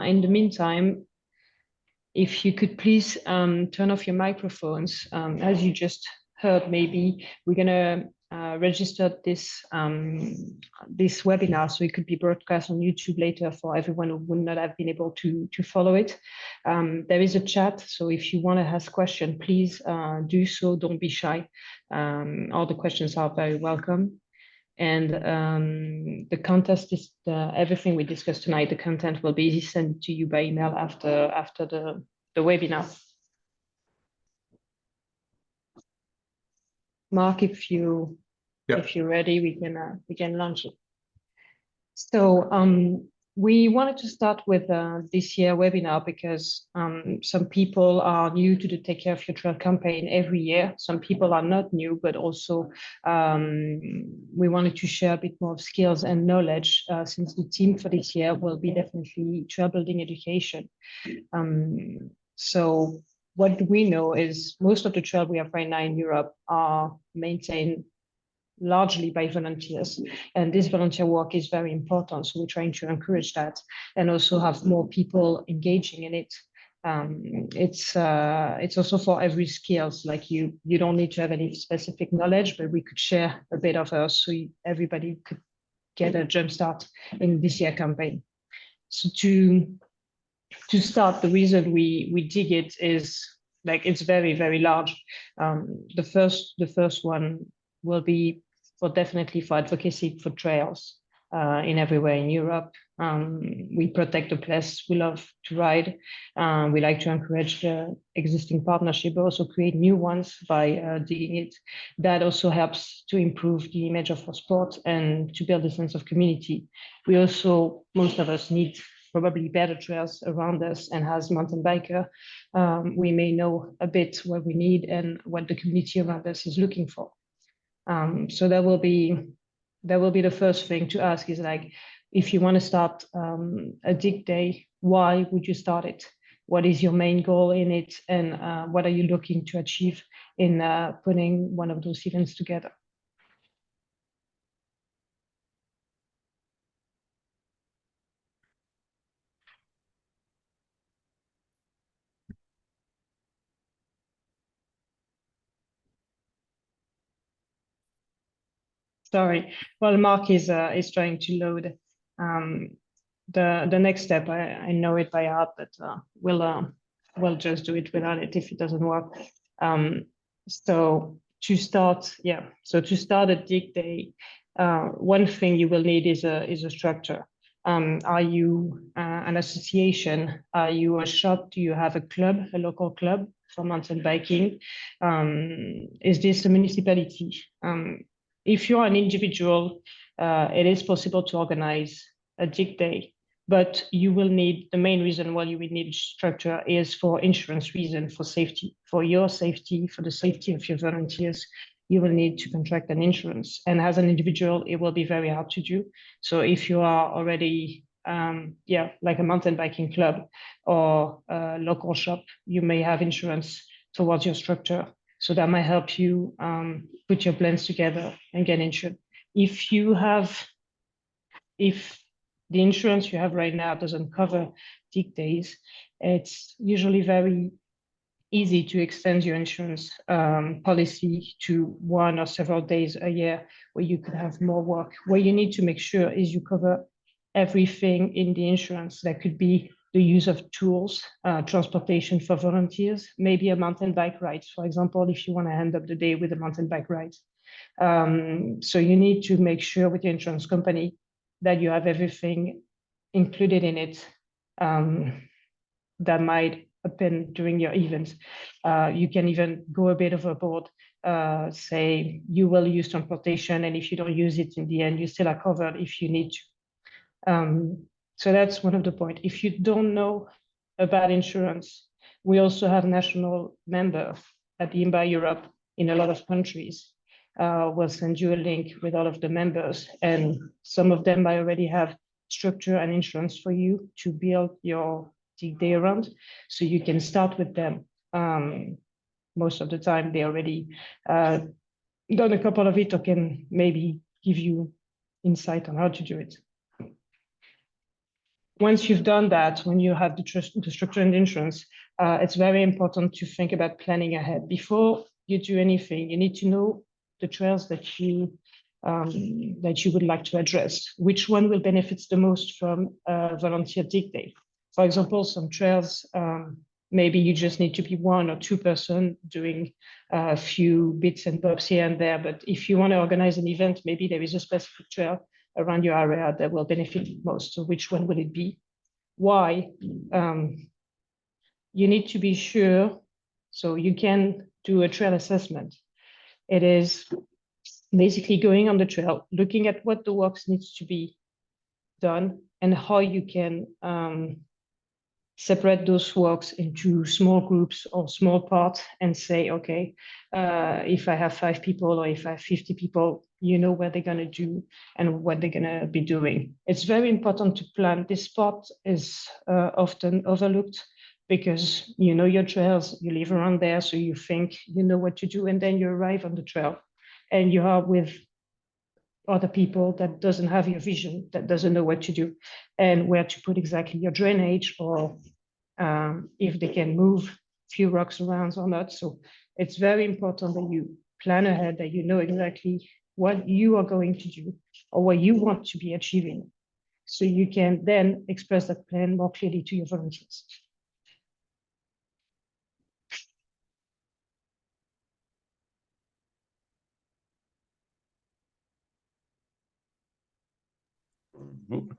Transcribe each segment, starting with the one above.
In the meantime, if you could please turn off your microphones. As you just heard, maybe we're going to register this webinar, so it could be broadcast on YouTube later for everyone who would not have been able to follow it. There is a chat, so if you want to ask questions, please do so. Don't be shy. All the questions are very welcome. And the contest is everything we discussed tonight. The content will be sent to you by email after the webinar. Mark, if you're ready, we can launch it. So we wanted to start with this year webinar because some people are new to the Take Care of Your Trail campaign every year. Some people are not new, but also we wanted to share a bit more of skills and knowledge since the theme for this year will be definitely trail building education. So what we know is most of the trails we have right now in Europe are maintained largely by volunteers, and this volunteer work is very important, so we're trying to encourage that and also have more people engaging in it. It's also for every skills, like you don't need to have any specific knowledge, but we could share a bit of us so everybody could get a jump start in this year campaign. So to start, the reason we dig it is like it's very, very large. The first one will be definitely for advocacy for trails in everywhere in Europe. We protect the place we love to ride. We like to encourage the existing partnership, but also create new ones by digging it. That also helps to improve the image of our sport and to build a sense of community. We also, most of us need probably better trails around us, and as mountain biker, we may know a bit what we need and what the community around us is looking for. So that will be the first thing to ask is like, if you want to start a dig day, why would you start it? What is your main goal in it? And what are you looking to achieve in putting one of those events together? Sorry. Well, Mark is trying to load the next step. I know it by heart, but we'll just do it without it if it doesn't work. So to start a dig day, one thing you will need is a structure. Are you an association? Are you a shop? Do you have a club, a local club for mountain biking? Is this a municipality? If you're an individual, it is possible to organize a dig day, but you will need, the main reason why you will need structure is for insurance reason, for safety, for your safety, for the safety of your volunteers. You will need to contract an insurance. And as an individual, it will be very hard to do. So if you are already, like a mountain biking club or a local shop, you may have insurance towards your structure. So that might help you put your plans together and get insured. If the insurance you have right now doesn't cover dig days, it's usually very easy to extend your insurance policy to 1 or several days a year where you could have more work. What you need to make sure is you cover everything in the insurance. That could be the use of tools, transportation for volunteers, maybe a mountain bike ride, for example, if you want to end up the day with a mountain bike ride. So you need to make sure with your insurance company that you have everything included in it that might happen during your event. You can even go a bit overboard, say you will use transportation, and if you don't use it in the end, you still are covered if you need to. So that's one of the points. If you don't know about insurance, we also have national members at IMBA Europe in a lot of countries. We'll send you a link with all of the members, and some of them might already have structure and insurance for you to build your dig day around. So you can start with them. Most of the time, they already done a couple of it or can maybe give you insight on how to do it. once you've done that, when you have the structure and insurance, it's very important to think about planning ahead. Before you do anything, you need to know the trails that you would like to address. Which one will benefit the most from volunteer dig day? For example, some trails, maybe you just need to be 1 or 2 person doing a few bits and bobs here and there. But if you want to organize an event, maybe there is a specific trail around your area that will benefit most. So which one will it be? Why? You need to be sure, so you can do a trail assessment. It is basically going on the trail, looking at what the works needs to be done and how you can separate those works into small groups or small parts and say, okay, if I have 5 people or if I have 50 people, you know what they're going to do and what they're going to be doing. It's very important to plan. This part is often overlooked because you know your trails, you live around there, so you think you know what to do, and then you arrive on the trail and you are with other people that doesn't have your vision, that doesn't know what to do and where to put exactly your drainage, or if they can move few rocks around or not. So it's very important that you plan ahead, that you know exactly what you are going to do or what you want to be achieving. So you can then express that plan more clearly to your volunteers.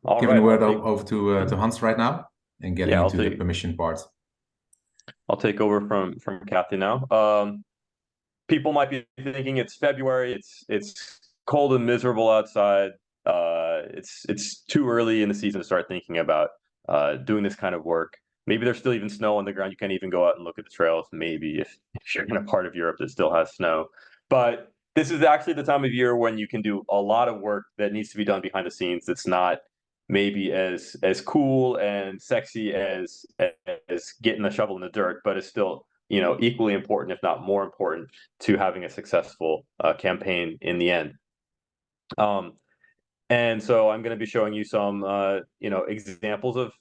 All Giving right, the word over to Hans right now and getting into the permission part. I'll take over from Kathy now. People might be thinking it's February, it's cold and miserable outside. It's too early in the season to start thinking about doing this kind of work. Maybe there's still even snow on the ground. You can't even go out and look at the trails, maybe if you're in a part of Europe that still has snow. But this is actually the time of year when you can do a lot of work that needs to be done behind the scenes that's not maybe as cool and sexy as getting the shovel in the dirt, but it's still, you know, equally important, if not more important, to having a successful campaign in the end. And so I'm going to be showing you some, you know, examples of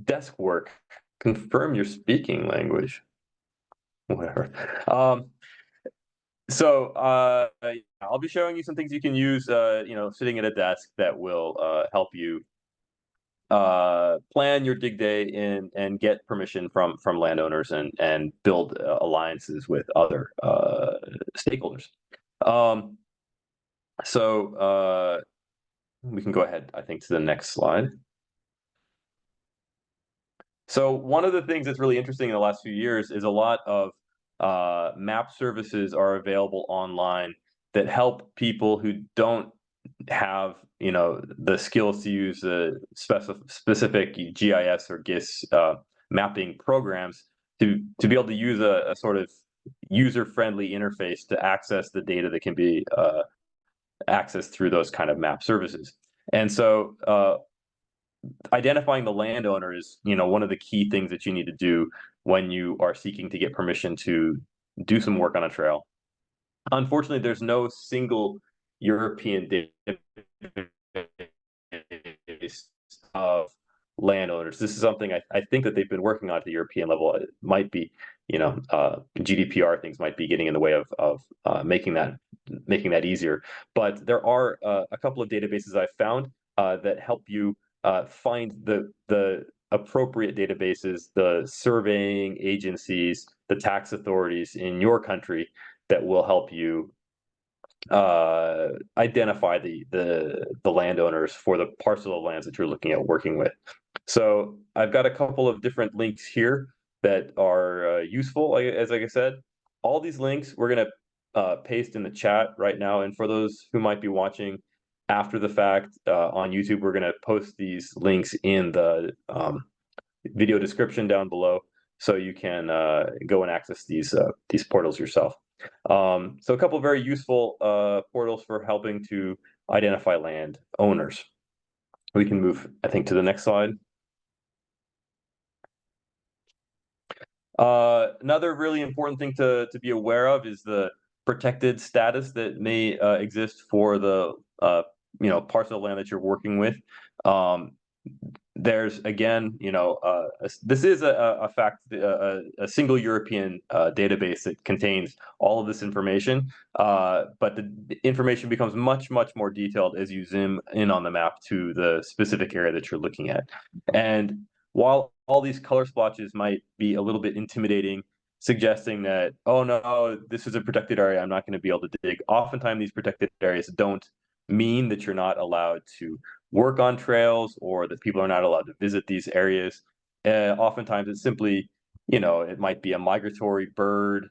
desk work. Confirm your speaking language. Whatever. So I'll be showing you some things you can use, you know, sitting at a desk that will help you plan your dig day and get permission from landowners and build alliances with other stakeholders. So we can go ahead, I think, to the next slide. So one of the things that's really interesting in the last few years is a lot of map services are available online that help people who don't have, you know, the skills to use the specific GIS or GIS mapping programs to be able to use a sort of user-friendly interface to access the data that can be accessed through those kind of map services. And so identifying the landowner is, you know, one of the key things that you need to do when you are seeking to get permission to do some work on a trail. Unfortunately, there's no single European database of landowners. This is something I think that they've been working on at the European level. It might be, you know, GDPR things might be getting in the way of making that easier. But there are a couple of databases I've found that help you find the appropriate databases, the surveying agencies, the tax authorities in your country that will help you identify the landowners for the parcel of lands that you're looking at working with. So I've got a couple of different links here that are useful. Like I said, all these links we're going to paste in the chat right now. And for those who might be watching after the fact on YouTube, we're going to post these links in the video description down below, so you can go and access these portals yourself. So a couple of very useful portals for helping to identify land owners. We can move, I think, to the next slide. Another really important thing to be aware of is the protected status that may exist for the you know, parcel of land that you're working with. there's again, this is a single European database that contains all of this information, but the information becomes much more detailed as you zoom in on the map to the specific area that you're looking at. And while all these color splotches might be a little bit intimidating, suggesting that, oh no, this is a protected area, I'm not going to be able to dig. Oftentimes these protected areas don't mean that you're not allowed to work on trails or that people are not allowed to visit these areas. Oftentimes it's simply, it might be a migratory bird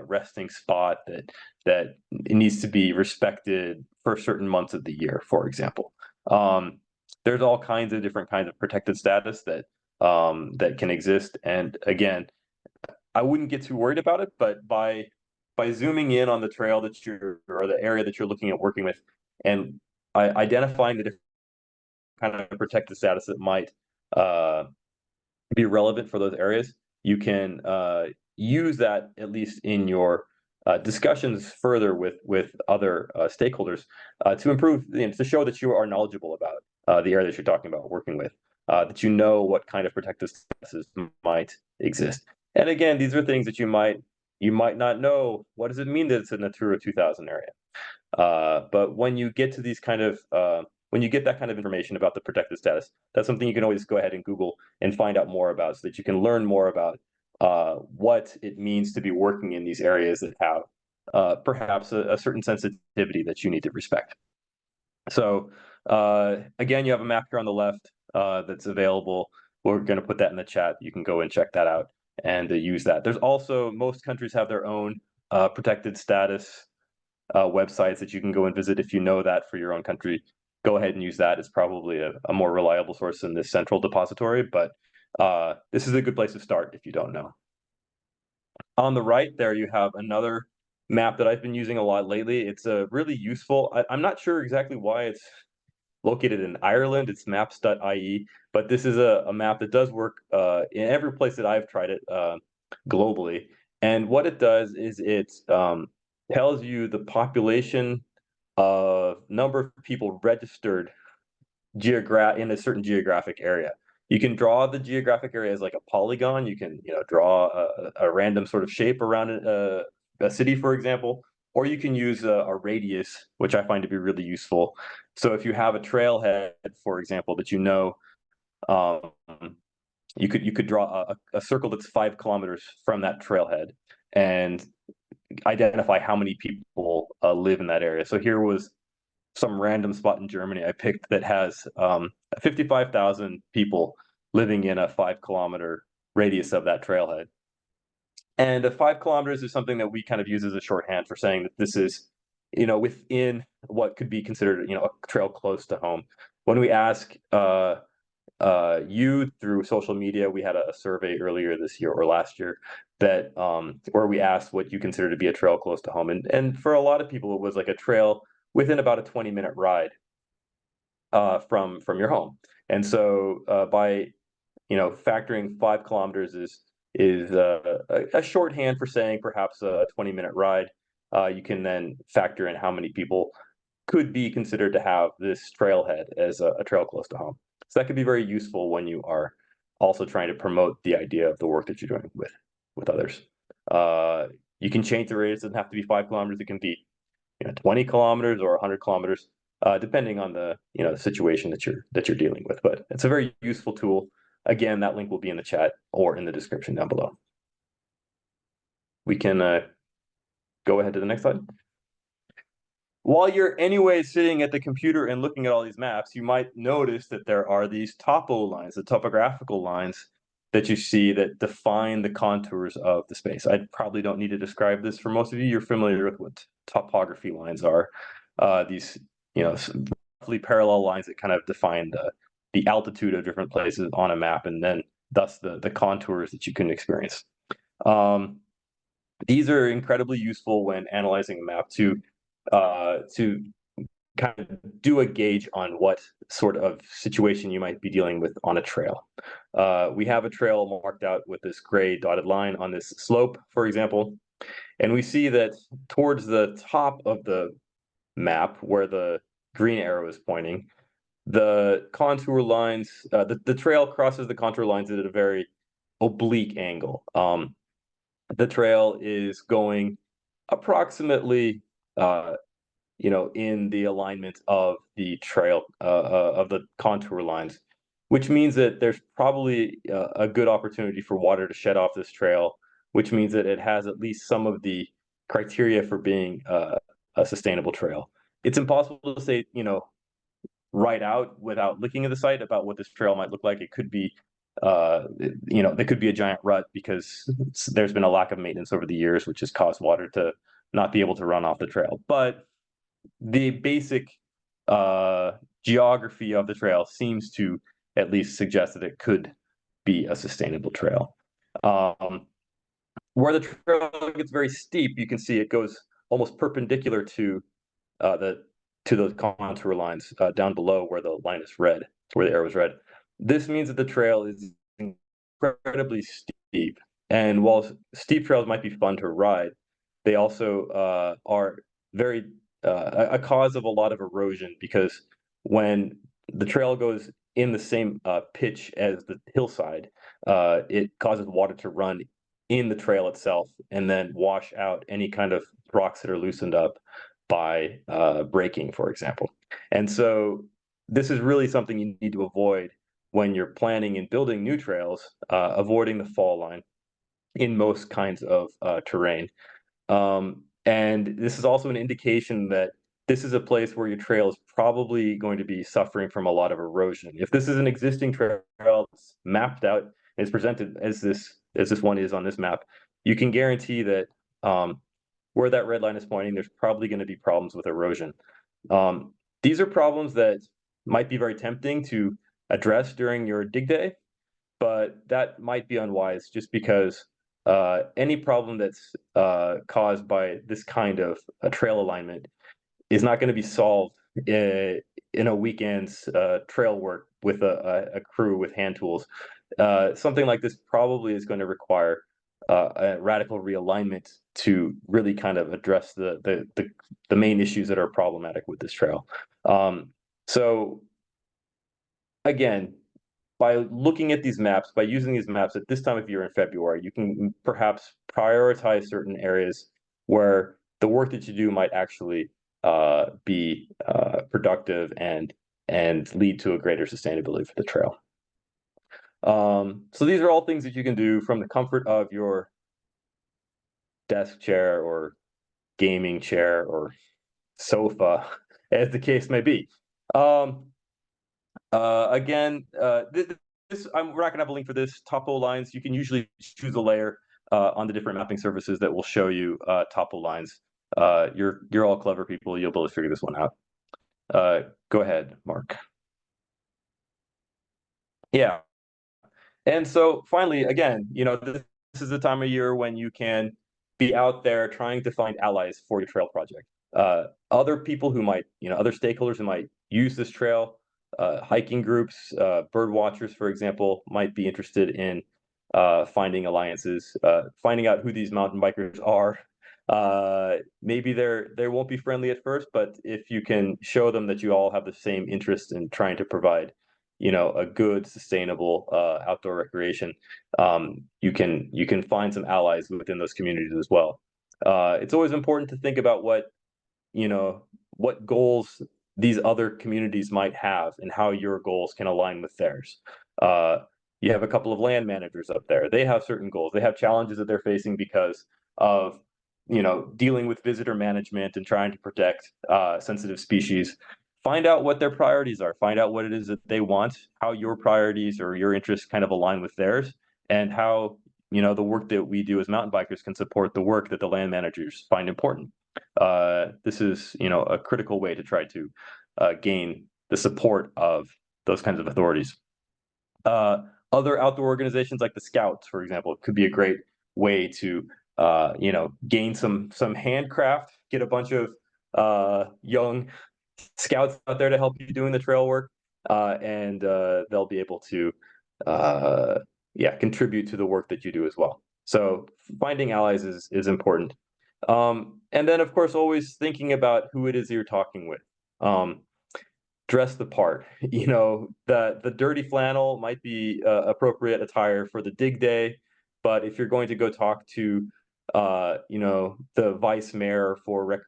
resting spot that it needs to be respected for certain months of the year, for example. There's all kinds of different kinds of protected status that can exist. And again, I wouldn't get too worried about it, but by zooming in on the trail or the area that you're looking at working with, and identifying the different kind of protected status that might be relevant for those areas, you can use that at least in your discussions further with other stakeholders to improve, to show that you are knowledgeable about the area that you're talking about working with, that you know what kind of protected statuses might exist. And again, these are things that you might not know. What does it mean that it's a Natura 2000 area? But when you get to these kind of when you get that kind of information about the protected status, that's something you can always go ahead and Google and find out more about, so that you can learn more about what it means to be working in these areas that have perhaps a certain sensitivity that you need to respect. So again, you have a map here on the left that's available. We're going to put that in the chat. You can go and check that out and use that. There's also, most countries have their own protected status websites that you can go and visit. If you know that for your own country, go ahead and use that. It's probably a more reliable source than this central depository, but this is a good place to start if you don't know. On the right there, you have another map that I've been using a lot lately. It's really useful. I'm not sure exactly why it's located in Ireland. It's maps.ie, but this is a map that does work in every place that I've tried it globally. And what it does is it tells you the population of number of people registered in a certain geographic area. You can draw the geographic area as like a polygon. You can draw a random sort of shape around a city, for example, or you can use a radius, which I find to be really useful. So if you have a trailhead, for example, that you could draw a circle that's 5 kilometers from that trailhead and identify how many people live in that area. So here was some random spot in Germany I picked that has 55,000 people living in a 5 kilometer radius of that trailhead. And 5 kilometers is something that we kind of use as a shorthand for saying that this is, within what could be considered, a trail close to home. When we ask you through social media, we had a survey earlier this year or last year that where we asked what you consider to be a trail close to home, and for a lot of people it was like a trail within about a 20-minute ride from your home. And so by factoring 5 kilometers is a shorthand for saying perhaps a 20-minute ride. You can then factor in how many people could be considered to have this trailhead as a trail close to home. So that could be very useful when you are also trying to promote the idea of the work that you're doing with others. You can change the radius. It doesn't have to be 5 kilometers. It can be 20 kilometers or 100 kilometers, depending on the situation that you're dealing with. But it's a very useful tool. Again, that link will be in the chat or in the description down below. We can go ahead to the next slide. While you're anyway sitting at the computer and looking at all these maps, you might notice that there are these topo lines, the topographical lines that you see that define the contours of the space. I probably don't need to describe this. For most of you, you're familiar with what topography lines are. These, roughly parallel lines that kind of define the altitude of different places on a map, and then thus the contours that you can experience. These are incredibly useful when analyzing a map to kind of do a gauge on what sort of situation you might be dealing with on a trail. We have a trail marked out with this gray dotted line on this slope, for example, and we see that towards the top of the map where the green arrow is pointing, the contour lines, the trail crosses the contour lines at a very oblique angle. The trail is going approximately, in the alignment of the trail, of the contour lines, which means that there's probably a good opportunity for water to shed off this trail, which means that it has at least some of the criteria for being a sustainable trail. It's impossible to say, right out without looking at the site about what this trail might look like. It could be, there could be a giant rut because there's been a lack of maintenance over the years, which has caused water to not be able to run off the trail. But the basic geography of the trail seems to at least suggest that it could be a sustainable trail. Where the trail gets very steep, you can see it goes almost perpendicular to those contour lines down below where the line is red, where the arrow is red. This means that the trail is incredibly steep. And while steep trails might be fun to ride, they also are very a cause of a lot of erosion, because when the trail goes in the same pitch as the hillside, it causes water to run in the trail itself and then wash out any kind of rocks that are loosened up by breaking, for example. And so this is really something you need to avoid when you're planning and building new trails, avoiding the fall line in most kinds of terrain. And this is also an indication that this is a place where your trail is probably going to be suffering from a lot of erosion. If this is an existing trail that's mapped out and is presented as this one is on this map, you can guarantee that where that red line is pointing, there's probably going to be problems with erosion. These are problems that might be very tempting to address during your dig day, but that might be unwise, just because any problem that's caused by this kind of a trail alignment is not going to be solved in a weekend's trail work with a crew with hand tools. Something like this probably is going to require a radical realignment to really kind of address the main issues that are problematic with this trail. So again, by looking at these maps, by using these maps at this time of year in February, you can perhaps prioritize certain areas where the work that you do might actually be productive and lead to a greater sustainability for the trail. So these are all things that you can do from the comfort of your desk chair or gaming chair or sofa, as the case may be. Again, we're not gonna have a link for this. Topo lines, you can usually choose a layer on the different mapping services that will show you topo lines. You're all clever people. You'll be able to figure this one out. Go ahead, Mark. Yeah. And so finally, again, this is the time of year when you can be out there trying to find allies for your trail project. Other people who might, other stakeholders who might use this trail, hiking groups, bird watchers, for example, might be interested in finding alliances, finding out who these mountain bikers are. Maybe they won't be friendly at first, but if you can show them that you all have the same interest in trying to provide a good, sustainable outdoor recreation, you can find some allies within those communities as well. It's always important to think about what goals these other communities might have and how your goals can align with theirs. You have a couple of land managers up there. They have certain goals. They have challenges that they're facing because of dealing with visitor management and trying to protect sensitive species. Find out what their priorities are. Find out what it is that they want, how your priorities or your interests kind of align with theirs, and how the work that we do as mountain bikers can support the work that the land managers find important. This is a critical way to try to gain the support of those kinds of authorities. Other outdoor organizations like the Scouts, for example, could be a great way to gain some handcraft, get a bunch of young Scouts out there to help you doing the trail work, and they'll be able to contribute to the work that you do as well. So finding allies is important. And then, of course, always thinking about who it is you're talking with. dress the part. You know, the dirty flannel might be appropriate attire for the dig day, but if you're going to go talk to you know, the vice mayor for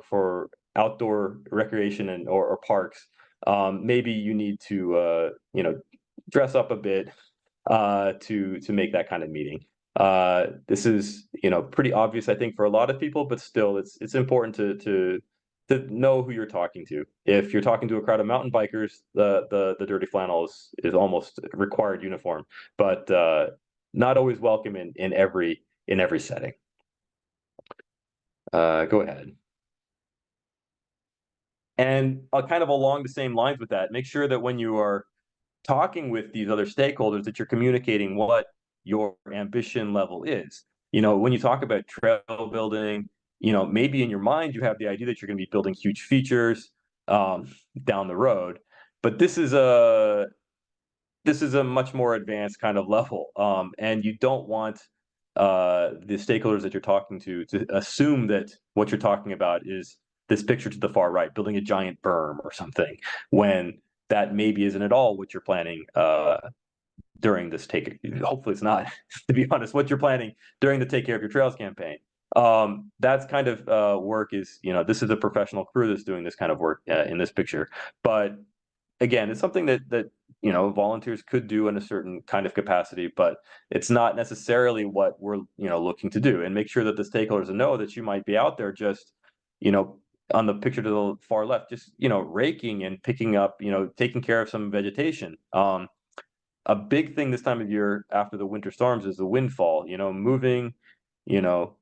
for outdoor recreation and or parks, maybe you need to you know, dress up a bit to make that kind of meeting. This is, you know, pretty obvious, I think, for a lot of people, but still, it's important to know who you're talking to. If you're talking to a crowd of mountain bikers, the dirty flannel is almost required uniform, but not always welcome in every setting. Go ahead. And kind of along the same lines with that, make sure that when you are talking with these other stakeholders that you're communicating what your ambition level is. You know, when you talk about trail building, you know, maybe in your mind you have the idea that you're going to be building huge features down the road, but this is a much more advanced kind of level, and you don't want the stakeholders that you're talking to assume that what you're talking about is this picture to the far right, building a giant berm or something, when that maybe isn't at all what you're planning during this hopefully it's not, to be honest, what you're planning during the Take Care of Your Trails campaign. That's kind of work is, you know, this is a professional crew that's doing this kind of work in this picture. But again, it's something that you know, volunteers could do in a certain kind of capacity, but it's not necessarily what we're, you know, looking to do. And make sure that the stakeholders know that you might be out there just, you know, on the picture to the far left, just, you know, raking and picking up, you know, taking care of some vegetation. A big thing this time of year after the winter storms is the windfall, you know, moving, you know,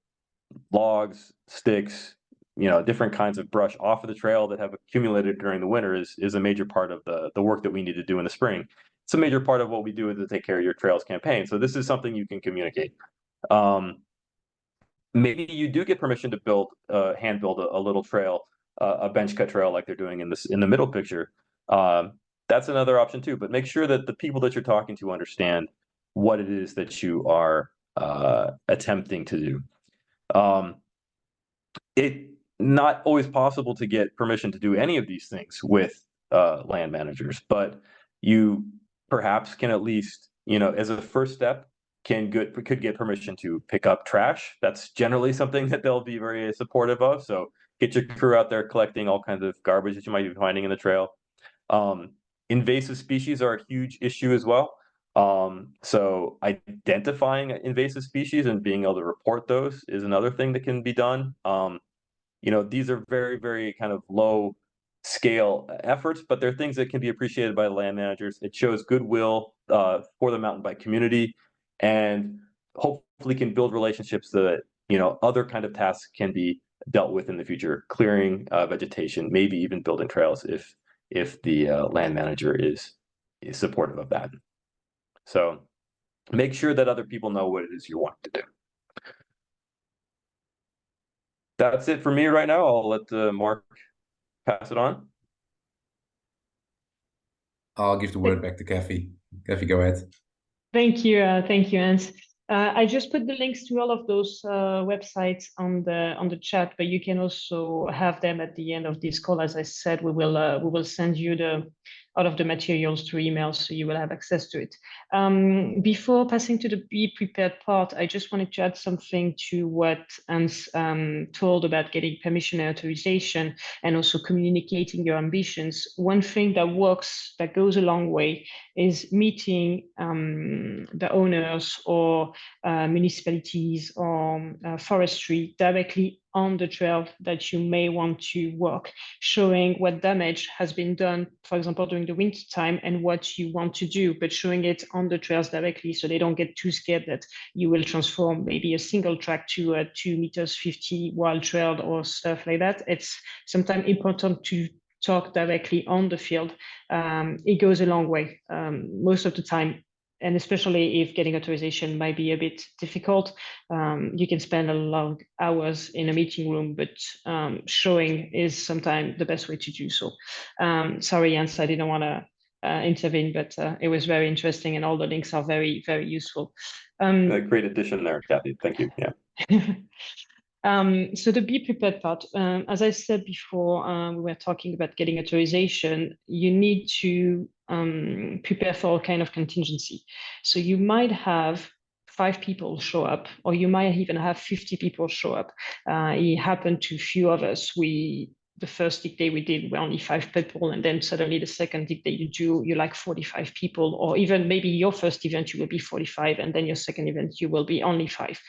logs, sticks, you know, different kinds of brush off of the trail that have accumulated during the winter is a major part of the work that we need to do in the spring. It's a major part of what we do with the Take Care of Your Trails campaign. So this is something you can communicate. Maybe you do get permission to build, hand build a little trail, a bench cut trail like they're doing in the middle picture. That's another option too, but make sure that the people that you're talking to understand what it is that you are attempting to do. It's not always possible to get permission to do any of these things with land managers, but you perhaps can at least, you know, as a first step, could get permission to pick up trash. That's generally something that they'll be very supportive of. So get your crew out there collecting all kinds of garbage that you might be finding in the trail. Invasive species are a huge issue as well. So identifying invasive species and being able to report those is another thing that can be done. You know, these are very, very kind of low scale efforts, but they're things that can be appreciated by the land managers. It shows goodwill for the mountain bike community, and hopefully can build relationships that, you know, other kind of tasks can be dealt with in the future, clearing vegetation, maybe even building trails if the land manager is supportive of that. So make sure that other people know what it is you want to do. That's it for me right now. I'll let Mark pass it on. I'll give the word back to Kathy. Kathy, go ahead. Thank you, Hans. I just put the links to all of those websites on the chat, but you can also have them at the end of this call. As I said, we will send you all of the materials through email, so you will have access to it. Before passing to the be prepared part, I just wanted to add something to what Hans told about getting permission and authorization, and also communicating your ambitions. One thing that works, that goes a long way, is meeting the owners or municipalities or forestry directly on the trail that you may want to work, showing what damage has been done, for example, during the winter time, and what you want to do, but showing it on the trails directly so they don't get too scared that you will transform maybe a single track to a 2 meters 50 wild trail or stuff like that. It's sometimes important to talk directly on the field. It goes a long way most of the time. And especially if getting authorization might be a bit difficult, you can spend a long hours in a meeting room, but showing is sometimes the best way to do so. Sorry, Jens, I didn't want to intervene, but it was very interesting, and all the links are very, very useful. A great addition there, Kathy. Thank you. Yeah. So the be prepared part, as I said before, we were talking about getting authorization. You need to prepare for all kind of contingency. So you might have 5 people show up, or you might even have 50 people show up. It happened to a few of us. The first dig day we did, were only 5 people, and then suddenly the second dig day you do, you're like 45 people, or even maybe your first event you will be 45, and then your second event you will be only 5.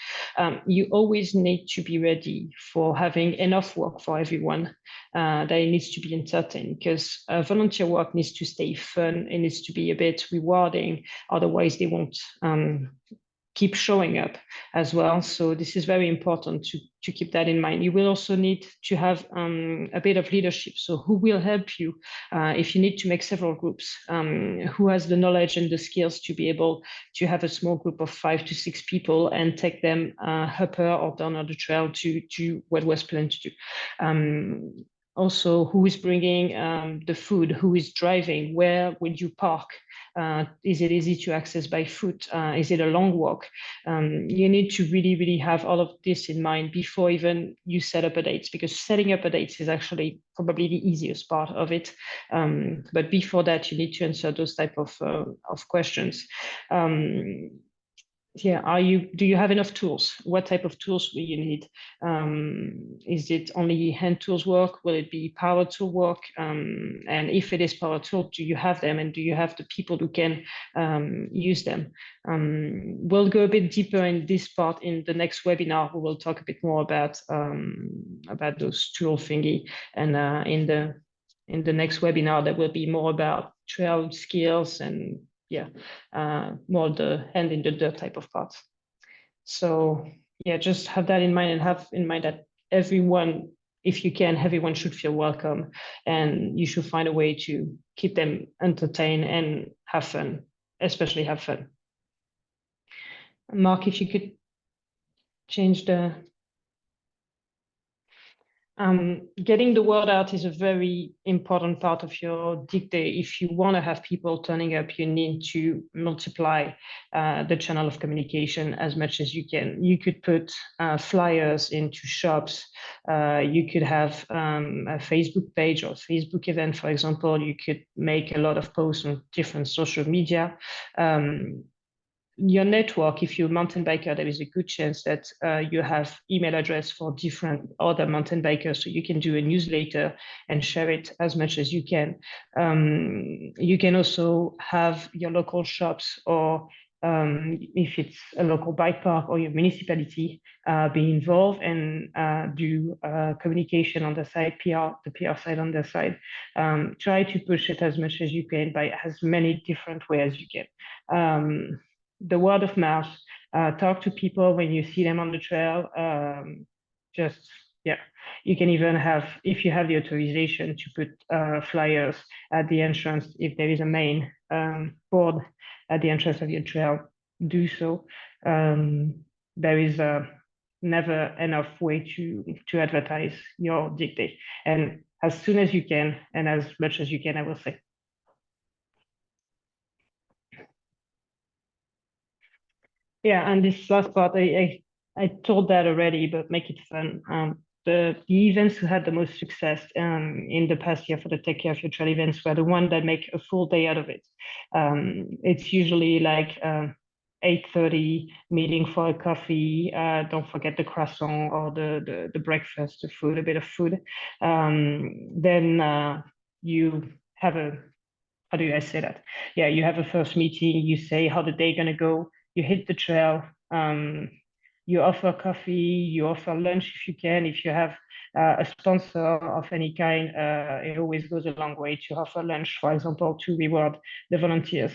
You always need to be ready for having enough work for everyone. That it needs to be entertaining, because volunteer work needs to stay fun. It needs to be a bit rewarding. Otherwise, they won't keep showing up as well. So this is very important to keep that in mind. You will also need to have a bit of leadership. So who will help you if you need to make several groups? Who has the knowledge and the skills to be able to have a small group of 5 to 6 people and take them upper or down on the trail to do what was planned to do? Also, who is bringing the food? Who is driving? Where will you park? Is it easy to access by foot? Is it a long walk? You need to really, really have all of this in mind before even you set up a date, because setting up a date is actually probably the easiest part of it. But before that, you need to answer those type of questions. Yeah, do you have enough tools? What type of tools will you need? Is it only hand tools work? Will it be power tool work? And if it is power tool, do you have them? And do you have the people who can use them? We'll go a bit deeper in this part in the next webinar. We will talk a bit more about those tool thingy. And in the next webinar, there will be more about trail skills and more the hand in the dirt type of parts. So yeah, just have that in mind, and have in mind that everyone, if you can, everyone should feel welcome, and you should find a way to keep them entertained and have fun, especially have fun. Mark, if you could change the getting the word out is a very important part of your dig day. If you want to have people turning up, you need to multiply the channel of communication as much as you can. You could put flyers into shops. You could have a Facebook page or Facebook event, for example. You could make a lot of posts on different social media. Your network, if you're a mountain biker, there is a good chance that you have email address for different other mountain bikers, so you can do a newsletter and share it as much as you can. You can also have your local shops, or if it's a local bike park or your municipality, be involved and do communication on the side, the PR side on the side. Try to push it as much as you can by as many different ways as you can. The word of mouth, talk to people when you see them on the trail. You can even have, if you have the authorization, to put flyers at the entrance. If there is a main board at the entrance of your trail, do so. There is never enough way to advertise your dig day, and as soon as you can and as much as you can, I will say. Yeah, and this last part, I told that already, but make it fun. The events who had the most success in the past year for the Take Care of Your Trail events were the ones that make a full day out of it. It's usually like 8:30 meeting for a coffee. Don't forget the croissant or the breakfast, the food, a bit of food. Then you have how do I say that? Yeah, you have a first meeting. You say how the day gonna go. You hit the trail, you offer coffee, you offer lunch if you can. If you have a sponsor of any kind, it always goes a long way to offer lunch, for example, to reward the volunteers.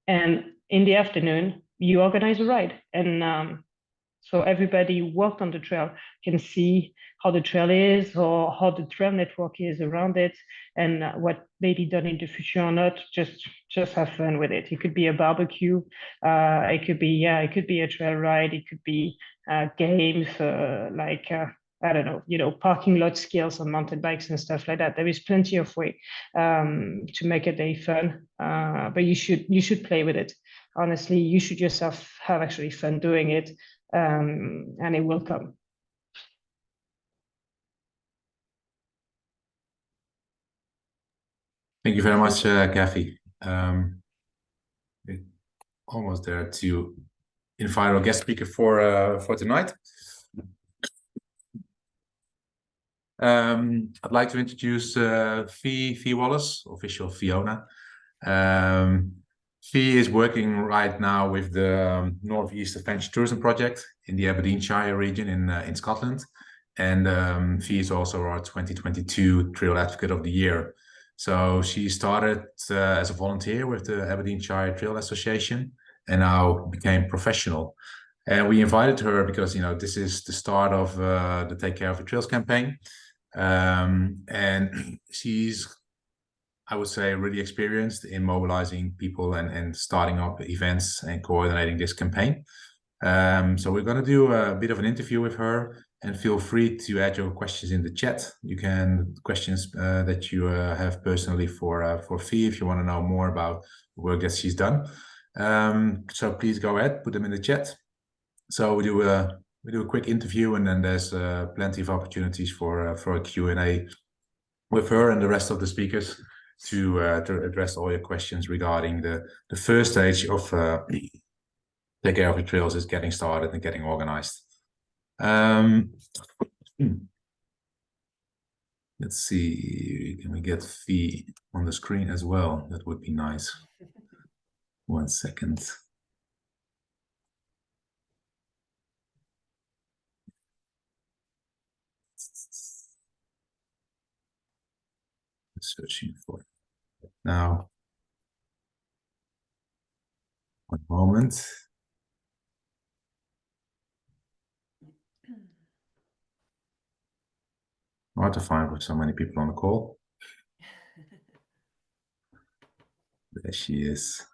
And in the afternoon, you organize a ride. And so everybody who worked on the trail can see how the trail is, or how the trail network is around it, and what may be done in the future or not. Just have fun with it. It could be a barbecue. It could be a trail ride. It could be games like I don't know, parking lot skills on mountain bikes and stuff like that. There is plenty of way to make a day fun, but you should play with it. Honestly, you should yourself have actually fun doing it. And it will come. Thank you very much, Kathy. We're almost there to invite our guest speaker for tonight. I'd like to introduce Fee Wallace, official Fiona. Fee is working right now with the Northeast Adventure Tourism Project in the Aberdeenshire region in Scotland. And Fee is also our 2022 Trail Advocate of the Year. So she started as a volunteer with the Aberdeenshire Trail Association and now became professional. And we invited her because, you know, this is the start of the Take Care of the Trails campaign. And she's, I would say, really experienced in mobilizing people and starting up events and coordinating this campaign. So we're going to do a bit of an interview with her, and feel free to add your questions in the chat. You can questions that you have personally for Fee if you want to know more about the work that she's done. So please go ahead, put them in the chat. So we do a quick interview, and then there's plenty of opportunities for a Q&A with her and the rest of the speakers to address all your questions regarding the first stage of Take Care of the Trails is getting started and getting organized. Let's see, can we get Fee on the screen as well? That would be nice. 1 second. Searching for it now. 1 moment. Hard to find with so many people on the call. There she is.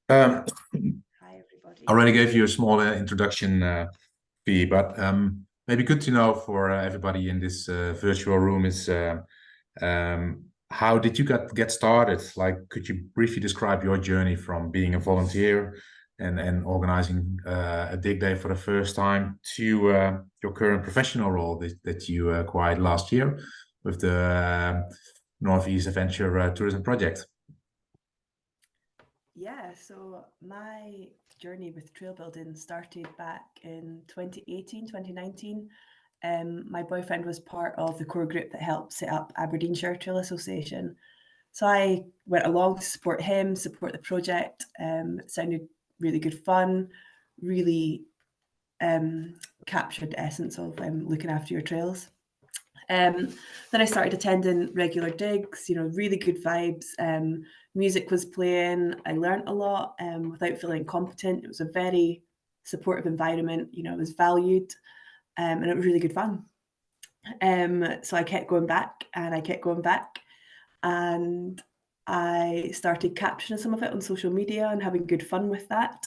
Hi, everybody. I already gave you a small introduction, Fee, but maybe good to know for everybody in this virtual room is how did you get started? Like, could you briefly describe your journey from being a volunteer and organizing a dig day for the first time to your current professional role that you acquired last year with the Northeast Adventure Tourism Project? Yeah, so my journey with trail building started back in 2018, 2019. My boyfriend was part of the core group that helped set up Aberdeenshire Trail Association. So I went along to support him, support the project. It sounded really good fun, really captured the essence of looking after your trails. Then I started attending regular digs, you know, really good vibes. Music was playing. I learned a lot without feeling competent. It was a very supportive environment, you know, it was valued, and it was really good fun. So I kept going back and I kept going back, and I started capturing some of it on social media and having good fun with that,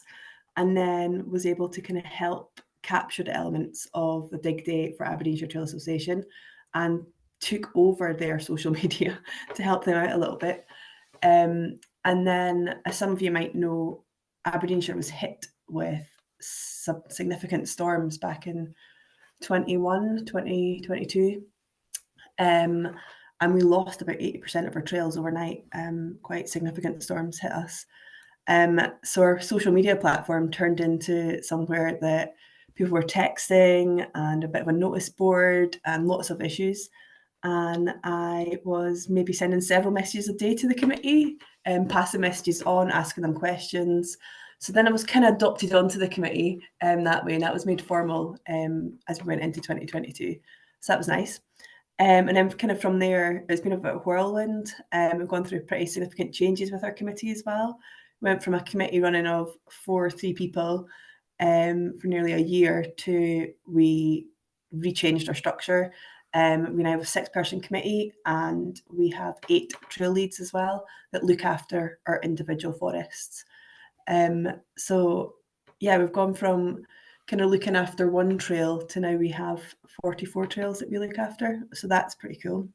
and then was able to kind of help capture the elements of the dig day for Aberdeenshire Trail Association and took over their social media to help them out a little bit. And then, as some of you might know, Aberdeenshire was hit with some significant storms back in 2022. And we lost about 80% of our trails overnight. Quite significant storms hit us. So our social media platform turned into somewhere that people were texting and a bit of a notice board and lots of issues. And I was maybe sending several messages a day to the committee and passing messages on, asking them questions. So then I was kind of adopted onto the committee that way, and that was made formal as we went into 2022. So that was nice. And then kind of from there, it's been a bit of a whirlwind. We've gone through pretty significant changes with our committee as well. We went from a committee running of 3 people for nearly a year to we rechanged our structure. We now have a 6-person committee, and we have 8 trail leads as well that look after our individual forests. So yeah, we've gone from kind of looking after 1 trail to now we have 44 trails that we look after. So that's pretty cool.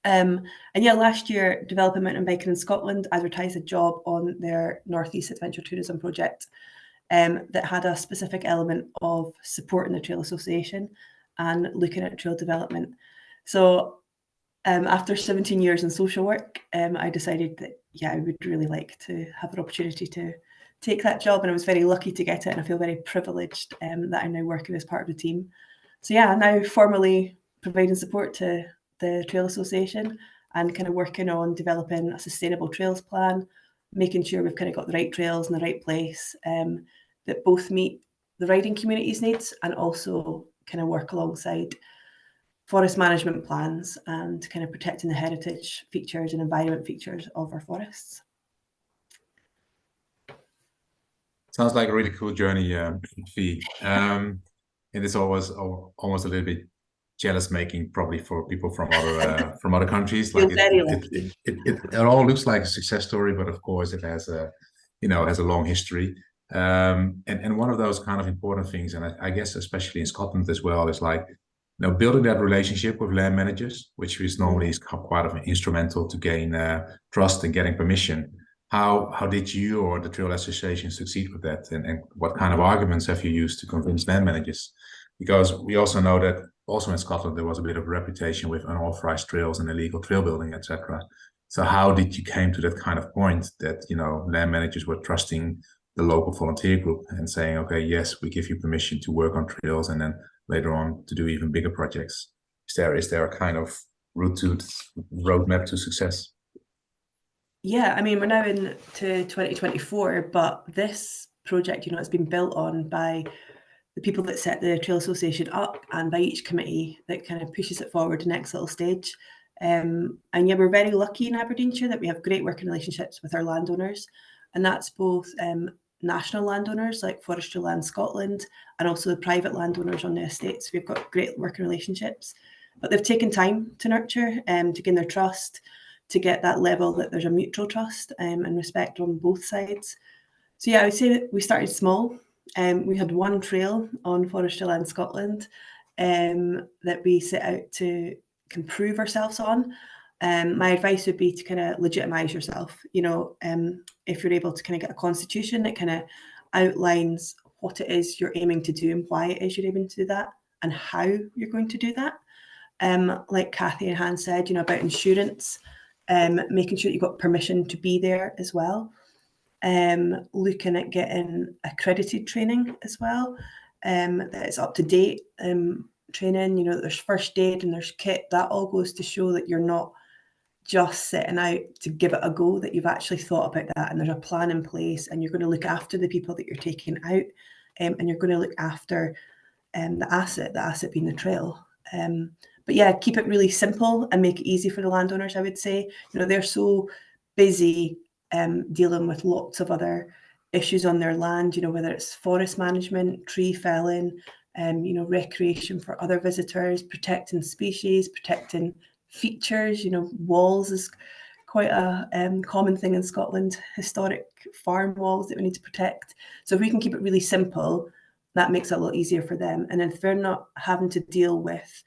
And yeah, last year, Developing Mountain Biking in Scotland advertised a job on their Northeast Adventure Tourism Project. that had a specific element of supporting the Trail Association and looking at trail development. So after 17 years in social work, I decided that, yeah, I would really like to have an opportunity to take that job, and I was very lucky to get it, and I feel very privileged that I'm now working as part of the team. So yeah, I'm now formally providing support to the Trail Association and kind of working on developing a sustainable trails plan, making sure we've kind of got the right trails in the right place that both meet the riding community's needs and also kind of work alongside forest management plans and kind of protecting the heritage features and environment features of our forests. Sounds like a really cool journey, Fee. And it's always almost a little bit jealous making, probably for people from other countries. Like it all looks like a success story, but of course it has a long history. And one of those kind of important things, and I guess especially in Scotland as well, is like, building that relationship with land managers, which is normally quite of an instrumental to gain trust and getting permission. How did you or the Trail Association succeed with that? And what kind of arguments have you used to convince land managers? Because we also know that also in Scotland, there was a bit of a reputation with unauthorized trails and illegal trail building, etc. So how did you came to that kind of point that, land managers were trusting the local volunteer group and saying, okay, yes, we give you permission to work on trails and then later on to do even bigger projects? Is there a kind of roadmap to success? Yeah, I mean, we're now into 2024, but this project, it's been built on by the people that set the Trail Association up and by each committee that kind of pushes it forward to the next little stage. And yeah, we're very lucky in Aberdeenshire that we have great working relationships with our landowners, and that's both national landowners like Forestry Land Scotland and also the private landowners on the estates. We've got great working relationships, but they've taken time to nurture to gain their trust, to get that level that there's a mutual trust and respect on both sides. So yeah, I would say that we started small. We had one trail on Forestry Land Scotland that we set out to improve ourselves on. My advice would be to kind of legitimise yourself. If you're able to kind of get a constitution that kind of outlines what it is you're aiming to do and why it is you're aiming to do that and how you're going to do that. Like Kathy and Han said, about insurance, making sure you've got permission to be there as well. Looking at getting accredited training as well, that it's up to date training, there's first aid and there's kit. That all goes to show that you're not just setting out to give it a go, that you've actually thought about that and there's a plan in place and you're going to look after the people that you're taking out and you're going to look after the asset being the trail. But yeah, keep it really simple and make it easy for the landowners, I would say. They're so busy dealing with lots of other issues on their land, whether it's forest management, tree felling, recreation for other visitors, protecting species, protecting features. Walls is quite a common thing in Scotland, historic farm walls that we need to protect. So if we can keep it really simple, that makes it a lot easier for them. And if they're not having to deal with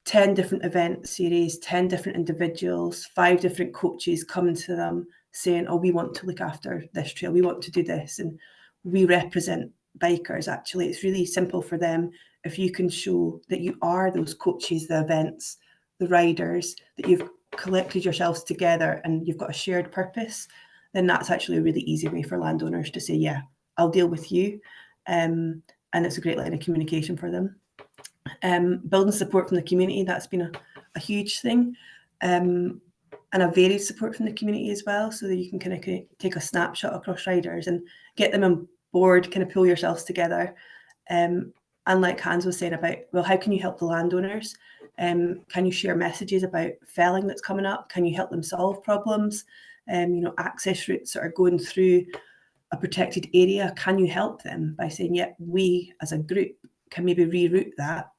10 different event series, 10 different individuals, 5 different coaches coming to them saying, oh, we want to look after this trail, we want to do this, and we represent bikers. Actually, it's really simple for them if you can show that you are those coaches, the events, the riders, that you've collected yourselves together and you've got a shared purpose, then that's actually a really easy way for landowners to say, yeah, I'll deal with you. And it's a great line of communication for them. Building support from the community, that's been a huge thing. And a varied support from the community as well, so that you can kind of take a snapshot across riders and get them on board, kind of pull yourselves together. And like Hans was saying about, well, how can you help the landowners? Can you share messages about felling that's coming up? Can you help them solve problems? Access routes that are going through a protected area, can you help them by saying, yeah, we as a group can maybe reroute that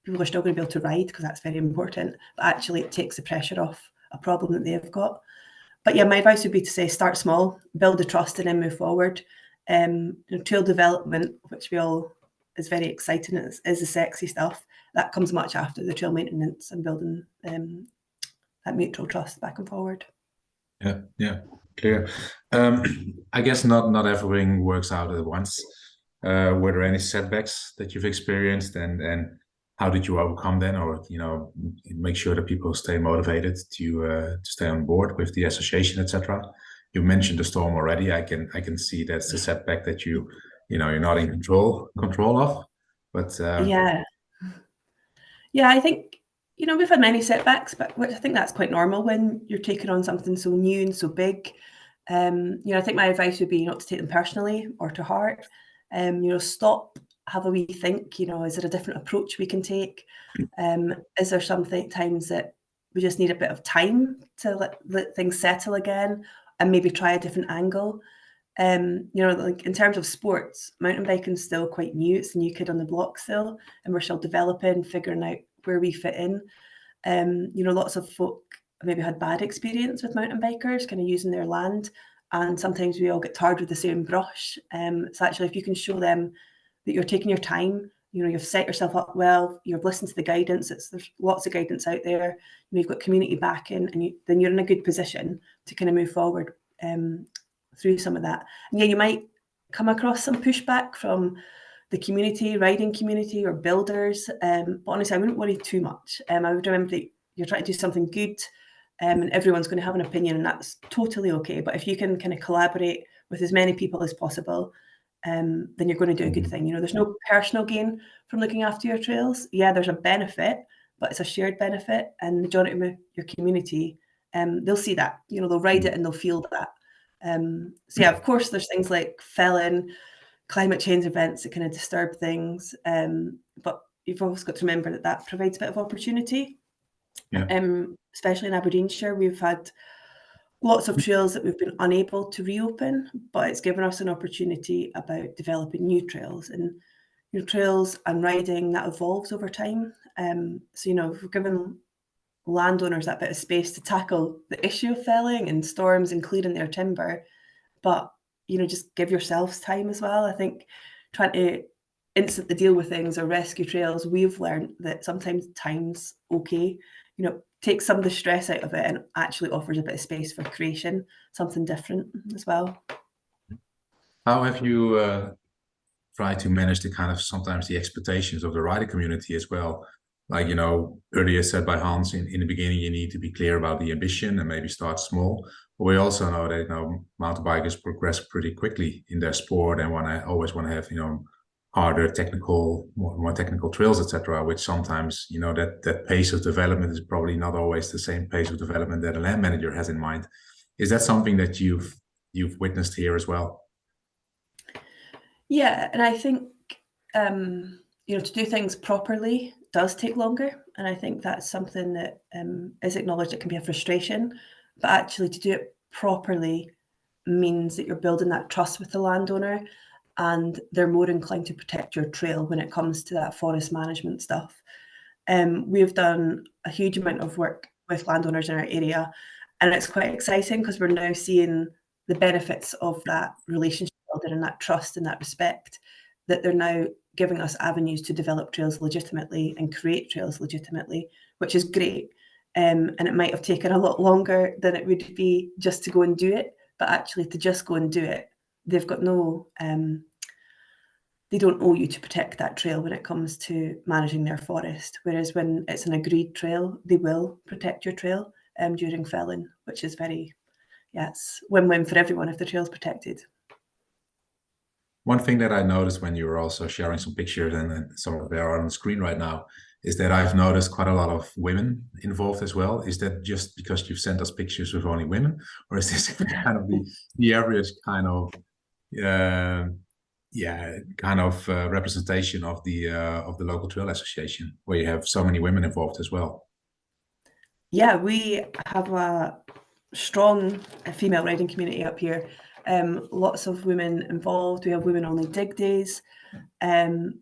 people are still going to be able to ride, because that's very important, but actually it takes the pressure off a problem that they've got. But yeah, my advice would be to say start small, build the trust, and then move forward. Trail development, which we all is very exciting, is the sexy stuff. That comes much after the trail maintenance and building that mutual trust back and forward. Yeah. Clear. I guess not everything works out at once. Were there any setbacks that you've experienced, and how did you overcome them, or make sure that people stay motivated to stay on board with the association, etc.? You mentioned the storm already. I can see that's the setback that you're not in control of. But yeah, I think we've had many setbacks, but I think that's quite normal when you're taking on something so new and so big. I think my advice would be not to take them personally or to heart. Stop, have a wee think. Is there a different approach we can take? Is there something times that we just need a bit of time to let things settle again, and maybe try a different angle? Like in terms of sports, mountain biking is still quite new. It's the new kid on the block still, and we're still developing, figuring out where we fit in. Lots of folk maybe had bad experience with mountain bikers kind of using their land, and sometimes we all get tarred with the same brush. So actually, if you can show them that you're taking your time, you've set yourself up well, you've listened to the guidance, there's lots of guidance out there, you've got community backing, and then you're in a good position to kind of move forward through some of that. And yeah, you might come across some pushback from the community, riding community or builders, but honestly, I wouldn't worry too much. I would remember that you're trying to do something good, and everyone's going to have an opinion, and that's totally okay. But if you can kind of collaborate with as many people as possible, then you're going to do a good thing. There's no personal gain from looking after your trails. Yeah, there's a benefit, but it's a shared benefit, and the majority of your community, they'll see that. They'll ride it and they'll feel that. So yeah, of course, there's things like felling, climate change events that kind of disturb things, but you've always got to remember that provides a bit of opportunity. Yeah. Especially in Aberdeenshire, we've had lots of trails that we've been unable to reopen, but it's given us an opportunity about developing new trails, and trails and riding that evolves over time. So we've given landowners that bit of space to tackle the issue of felling and storms and clearing their timber, but just give yourselves time as well. I think trying to instantly deal with things or rescue trails, we've learned that sometimes time's okay. Take some of the stress out of it and actually offers a bit of space for creation, something different as well. How have you tried to manage the kind of sometimes the expectations of the rider community as well? Like, earlier said by Hans, in the beginning, you need to be clear about the ambition and maybe start small. But we also know that, mountain bikers progress pretty quickly in their sport and always want to have, harder technical, more technical trails, etc., which sometimes, that pace of development is probably not always the same pace of development that a land manager has in mind. Is that something that you've witnessed here as well? Yeah, and I think to do things properly does take longer, and I think that's something that is acknowledged. It can be a frustration, but actually to do it properly means that you're building that trust with the landowner, and they're more inclined to protect your trail when it comes to that forest management stuff. We've done a huge amount of work with landowners in our area, and it's quite exciting because we're now seeing the benefits of that relationship building and that trust and that respect, that they're now giving us avenues to develop trails legitimately and create trails legitimately, which is great. And it might have taken a lot longer than it would be just to go and do it, but actually to just go and do it, they've got no, they don't owe you to protect that trail when it comes to managing their forest. Whereas when it's an agreed trail, they will protect your trail during felling, which is it's win-win for everyone if the trail's protected. One thing that I noticed when you were also sharing some pictures, and some of them are on the screen right now, is that I've noticed quite a lot of women involved as well. Is that just because you've sent us pictures with only women, or is this kind of the average kind of representation of the local trail association, where you have so many women involved as well? Yeah, we have a strong female riding community up here. Lots of women involved. We have women-only dig days, and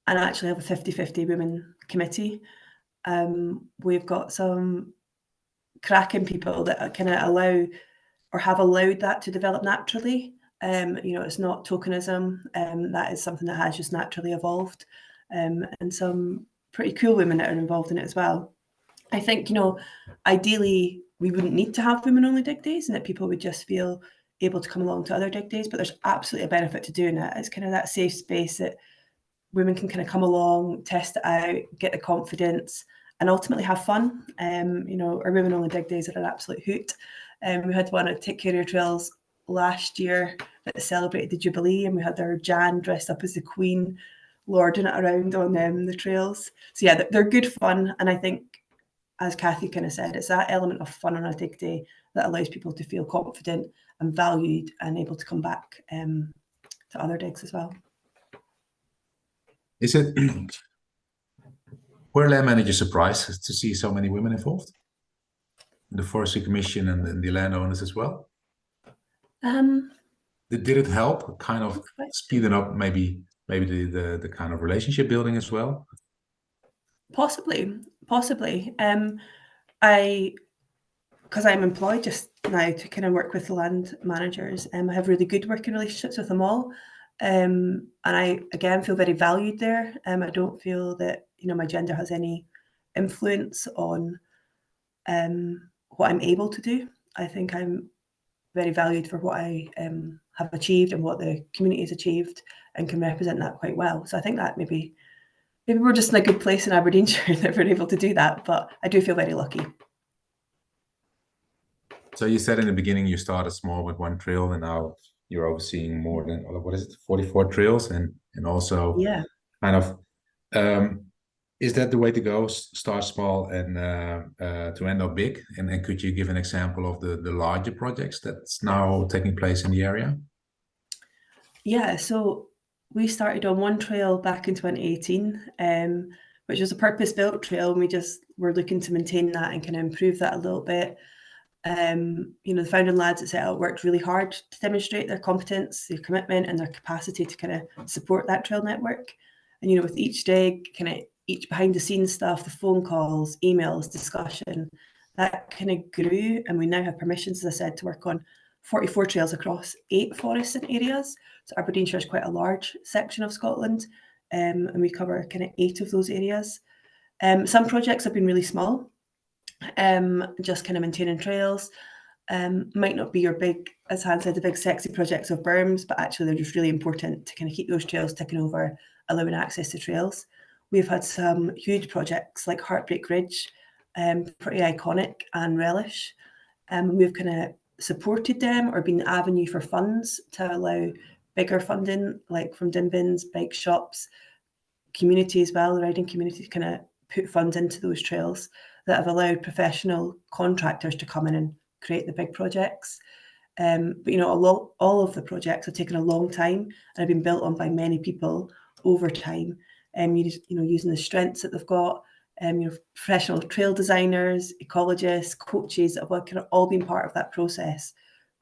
actually have a 50-50 women committee. We've got some cracking people that kind of allow or have allowed that to develop naturally. It's not tokenism. That is something that has just naturally evolved, and some pretty cool women that are involved in it as well. I think, ideally, we wouldn't need to have women-only dig days, and that people would just feel able to come along to other dig days. But there's absolutely a benefit to doing it. It's kind of that safe space that women can kind of come along, test it out, get the confidence, and ultimately have fun. You know, our women-only dig days are an absolute hoot. We had one at Take Care of Your Trails last year that celebrated the Jubilee, and we had our Jan dressed up as the Queen, lording it around on the trails. So yeah, they're good fun, and I think, as Kathy kind of said, it's that element of fun on a dig day that allows people to feel confident and valued and able to come back to other digs as well. Is it, were land managers surprised to see so many women involved? The Forestry Commission and the landowners as well? Did it help kind of speeding up maybe the kind of relationship building as well? Possibly. Because I'm employed just now to kind of work with the land managers, I have really good working relationships with them all. And I, again, feel very valued there. I don't feel that, you know, my gender has any influence on what I'm able to do. I think I'm very valued for what I have achieved and what the community has achieved, and can represent that quite well. So I think that maybe we're just in a good place in Aberdeenshire that we're able to do that, but I do feel very lucky. So you said in the beginning you started small with one trail, and now you're overseeing more than, what is it, 44 trails, and also yeah, kind of, is that the way to go? Start small and to end up big? And could you give an example of the larger projects that's now taking place in the area? Yeah, so we started on one trail back in 2018, which was a purpose-built trail, and we just were looking to maintain that and kind of improve that a little bit. You know, the founding lads that set out worked really hard to demonstrate their competence, their commitment, and their capacity to kind of support that trail network. And, you know, with each dig, kind of each behind the scenes stuff, the phone calls, emails, discussion, that kind of grew. And we now have permissions, as I said, to work on 44 trails across 8 forests and areas. So Aberdeenshire is quite a large section of Scotland, and we cover kind of 8 of those areas. Some projects have been really small, just kind of maintaining trails. Might not be your big, as Han said, the big sexy projects of berms, but actually they're just really important to kind of keep those trails ticking over, allowing access to trails. We've had some huge projects like Heartbreak Ridge, pretty iconic, and Relish. We've kind of supported them or been the avenue for funds to allow bigger funding, like from din bins, bike shops, community as well, the riding community, to kind of put funds into those trails that have allowed professional contractors to come in and create the big projects. But, you know, all of the projects have taken a long time and have been built on by many people over time. You know, using the strengths that they've got, you know, professional trail designers, ecologists, coaches that have kind of all been part of that process,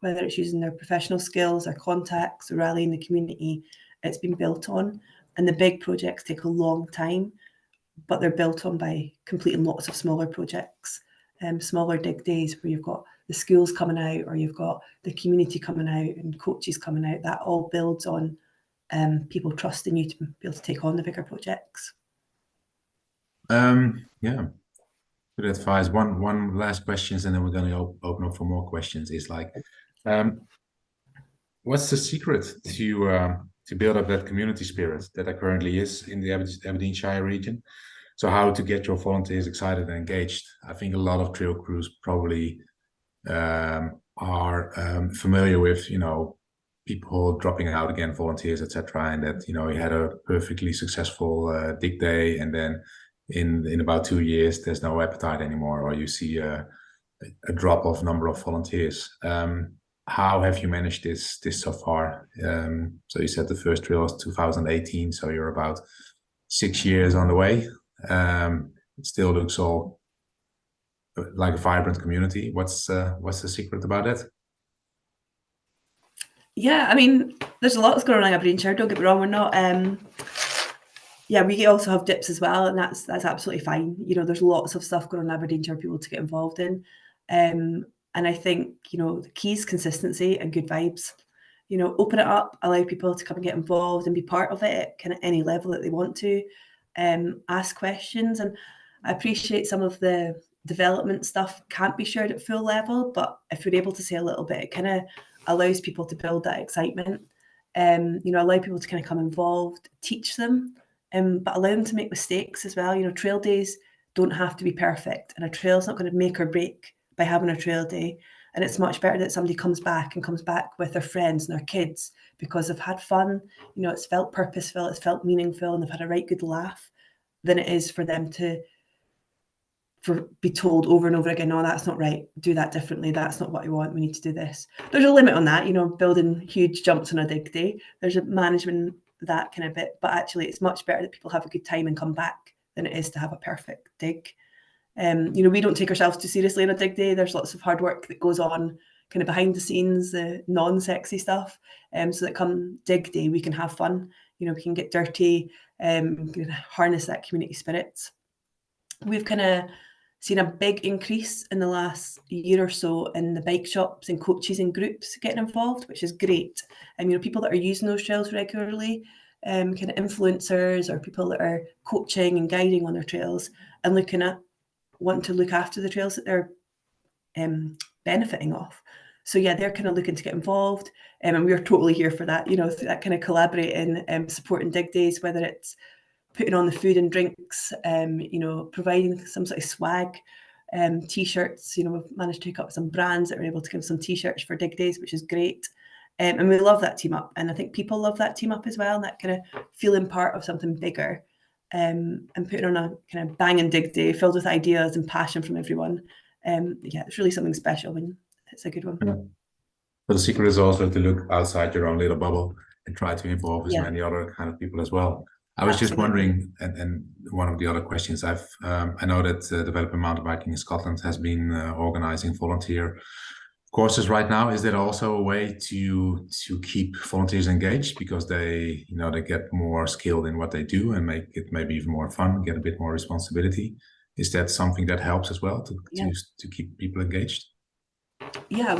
whether it's using their professional skills, their contacts, or rallying the community it's been built on. And the big projects take a long time, but they're built on by completing lots of smaller projects, smaller dig days where you've got the schools coming out, or you've got the community coming out and coaches coming out. That all builds on people trusting you to be able to take on the bigger projects. Yeah, good advice. One last question, and then we're going to open up for more questions. Is like, what's the secret to build up that community spirit that there currently is in the Aberdeenshire region? So how to get your volunteers excited and engaged? I think a lot of trail crews probably are familiar with, you know, people dropping out again, volunteers, etc., and that, you know, you had a perfectly successful dig day, and then in about 2 years there's no appetite anymore, or you see a drop of number of volunteers. How have you managed this so far? So you said the first trail was 2018, so you're about 6 years on the way. It still looks all like a vibrant community. What's the secret about it? Yeah, I mean, there's a lot that's going on in Aberdeenshire, don't get me wrong, we're not yeah, we also have dips as well, and that's absolutely fine. You know, there's lots of stuff going on in Aberdeenshire for people to get involved in. And I think, you know, the key is consistency and good vibes. You know, open it up, allow people to come and get involved and be part of it at kind of any level that they want to. Ask questions. And I appreciate some of the development stuff can't be shared at full level, but if you're able to say a little bit, it kind of allows people to build that excitement. Allow people to kind of come involved, teach them, but allow them to make mistakes as well. Trail days don't have to be perfect, and a trail's not going to make or break by having a trail day. And it's much better that somebody comes back with their friends and their kids because they've had fun. It's felt purposeful, it's felt meaningful, and they've had a right good laugh, than it is for them to be told over and over again, no, that's not right, do that differently, that's not what I want, we need to do this. There's a limit on that, building huge jumps on a dig day. There's a management, that kind of bit, but actually it's much better that people have a good time and come back than it is to have a perfect dig. We don't take ourselves too seriously on a dig day. There's lots of hard work that goes on kind of behind the scenes, the non-sexy stuff, so that come dig day we can have fun. We can get dirty, we can harness that community spirit. We've kind of seen a big increase in the last year or so in the bike shops and coaches and groups getting involved, which is great. People that are using those trails regularly, kind of influencers or people that are coaching and guiding on their trails and wanting to look after the trails that they're benefiting off. So yeah, they're kind of looking to get involved, and we're totally here for that. That kind of collaborating, supporting dig days, whether it's putting on the food and drinks, providing some sort of swag, t-shirts. We've managed to pick up some brands that are able to give some t-shirts for dig days, which is great. And we love that team up, and I think people love that team up as well, and that kind of feeling part of something bigger, and putting on a kind of banging dig day filled with ideas and passion from everyone. It's really something special, and it's a good one. Yeah. But the secret is also to look outside your own little bubble and try to involve as many other kind of people as well. I was just wondering, and one of the other questions I know that Developing Mountain Biking in Scotland has been organising volunteer courses right now. Is that also a way to keep volunteers engaged, because they get more skilled in what they do and make it maybe even more fun, get a bit more responsibility? Is that something that helps as well to keep people engaged? Yeah,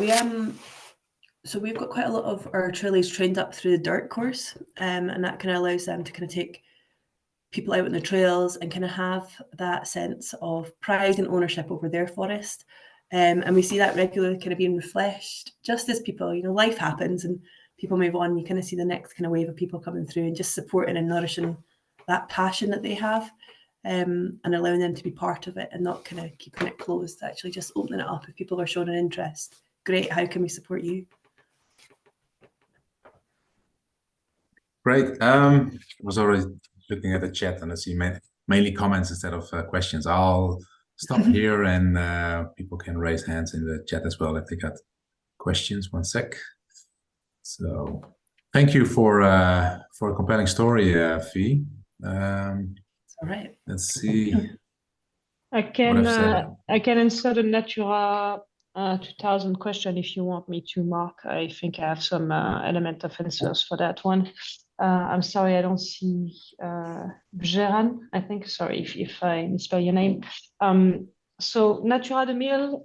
so we've got quite a lot of our trailies trained up through the dirt course, and that kind of allows them to kind of take people out on the trails and kind of have that sense of pride and ownership over their forest. And we see that regularly kind of being refreshed just as people, life happens and people move on. You kind of see the next kind of wave of people coming through and just supporting and nourishing that passion that they have, and allowing them to be part of it and not kind of keeping it closed, actually just opening it up if people are showing an interest. Great, how can we support you? Great. I was already looking at the chat and I see mainly comments instead of questions. I'll stop here and people can raise hands in the chat as well if they got questions. 1 sec. So thank you for a compelling story, Fee. All right. Let's see. I can answer the Natura 2000 question if you want me to, Mark. I think I have some element of answers for that one. I'm sorry, I don't see Bjeran, I think. Sorry if I misspell your name. So Natura 2000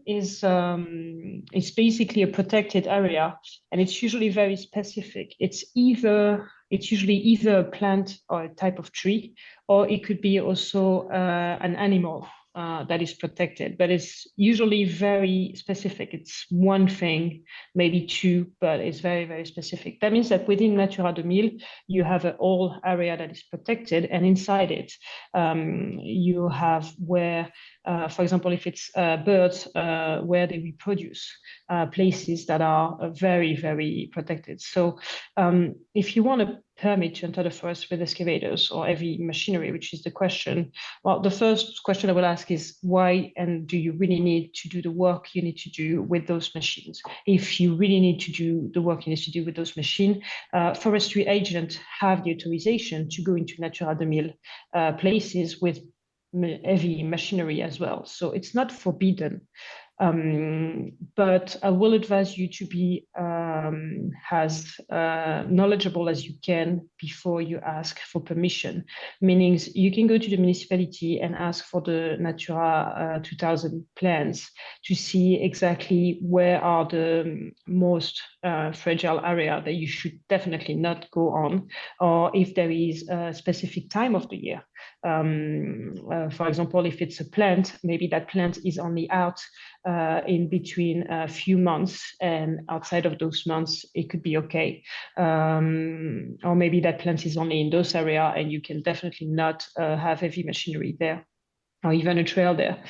is basically a protected area, and it's usually very specific. It's usually either a plant or a type of tree, or it could be also an animal that is protected, but it's usually very specific. It's one thing, maybe two, but it's very, very specific. That means that within Natura 2000, you have a whole area that is protected, and inside it, you have where, for example, if it's birds, where they reproduce, places that are very, very protected. So if you want a permit to enter the forest with excavators or heavy machinery, which is the question, well, the first question I will ask is why, and do you really need to do the work you need to do with those machines? If you really need to do the work you need to do with those machines, forestry agents have the authorization to go into Natura 2000 places with heavy machinery as well. So it's not forbidden. But I will advise you to be as knowledgeable as you can before you ask for permission. Meaning you can go to the municipality and ask for the Natura 2000 plans to see exactly where are the most fragile area that you should definitely not go on, or if there is a specific time of the year For example, if it's a plant, maybe that plant is only out in between a few months, and outside of those months, it could be okay. Or maybe that plant is only in those areas, and you can definitely not have heavy machinery there, or even a trail there.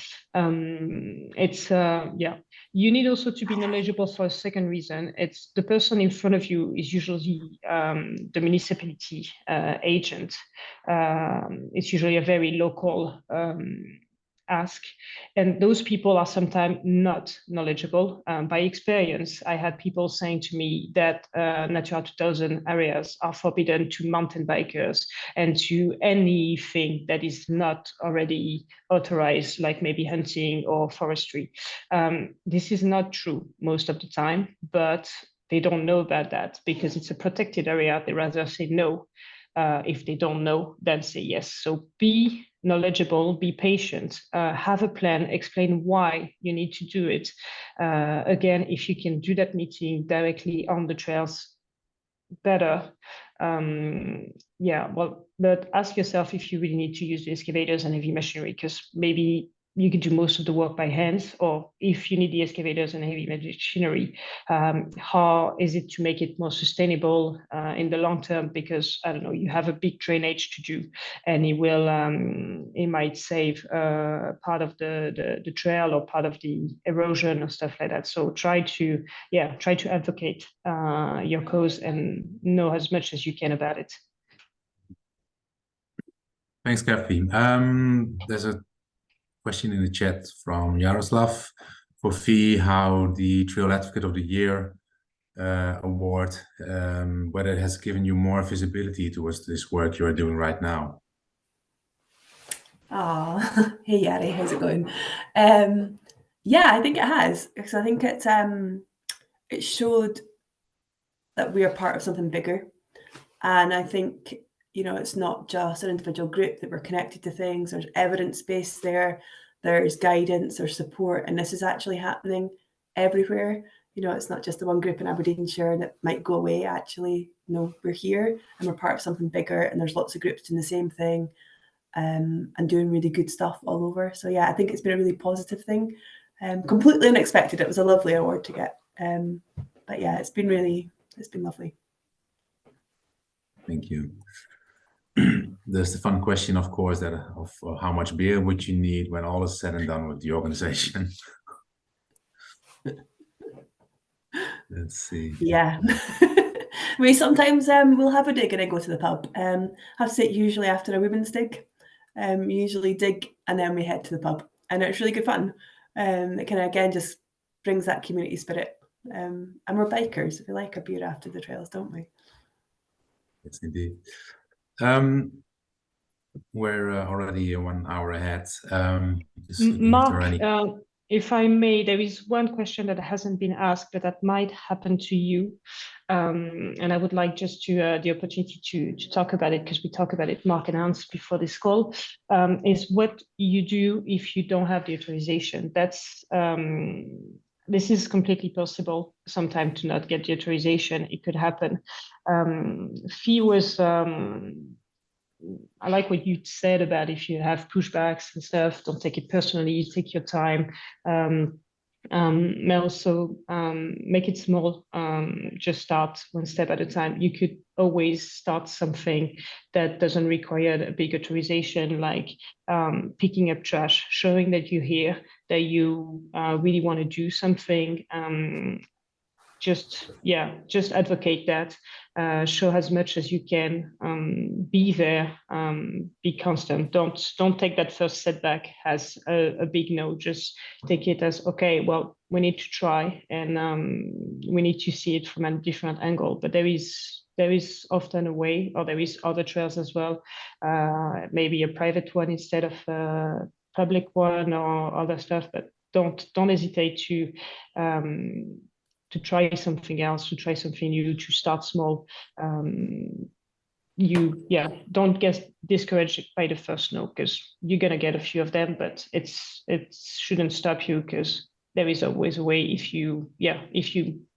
You need also to be knowledgeable for a second reason. It's the person in front of you is usually the municipality agent. It's usually a very local ask, and those people are sometimes not knowledgeable. By experience, I had people saying to me that Natura 2000 areas are forbidden to mountain bikers and to anything that is not already authorized, like maybe hunting or forestry. This is not true most of the time, but they don't know about that because it's a protected area. They rather say no. If they don't know, then say yes. So be knowledgeable, be patient, have a plan, explain why you need to do it. Again, if you can do that meeting directly on the trails, better. But ask yourself if you really need to use the excavators and heavy machinery, because maybe you can do most of the work by hands, or if you need the excavators and heavy machinery, how is it to make it more sustainable in the long term? Because I don't know, you have a big drainage to do, and it might save part of the trail or part of the erosion or stuff like that. So try to advocate your cause and know as much as you can about it. Thanks, Kathy. There's a question in the chat from Yaroslav for Fee, how the Trail Advocate of the Year award, whether it has given you more visibility towards this work you are doing right now. Oh, hey Yari, how's it going? Yeah, I think it has, because I think it showed that we are part of something bigger, and I think, you know, it's not just an individual group, that we're connected to things. There's evidence base there, there's guidance, there's support, and this is actually happening everywhere. You know, it's not just the one group in Aberdeenshire that might go away. Actually, no, we're here and we're part of something bigger, and there's lots of groups doing the same thing and doing really good stuff all over. So yeah, I think it's been a really positive thing. Completely unexpected. It was a lovely award to get. But yeah, it's been lovely. Thank you. There's the fun question, of course, that of how much beer would you need when all is said and done with the organization? Let's see. Yeah. We sometimes we'll have a dig and then go to the pub. Have to say, usually after a women's dig. Usually dig and then we head to the pub, and it's really good fun. It kind of, again, just brings that community spirit. And we're bikers. We like a beer after the trails, don't we? Yes, indeed. We're already 1 hour ahead. Mark, if I may, there is one question that hasn't been asked, but that might happen to you. And I would like just to the opportunity to talk about it, because we talked about it, Mark and Hans, before this call, is what you do if you don't have the authorization. That's this is completely possible sometimes to not get the authorization. It could happen. Fee was, I like what you said about if you have pushbacks and stuff, don't take it personally, take your time. Also make it small, just start one step at a time. You could always start something that doesn't require a big authorization, like picking up trash, showing that you're here, that you really want to do something. Just advocate that, show as much as you can, be there, be constant. Don't take that first setback as a big no. Just take it as, okay, well, we need to try, and we need to see it from a different angle. But there is often a way, or there is other trails as well, maybe a private one instead of a public one, or other stuff. But don't hesitate to try something else, to try something new, to start small. Don't get discouraged by the first no, because you're gonna get a few of them, but it shouldn't stop you, because there is always a way if you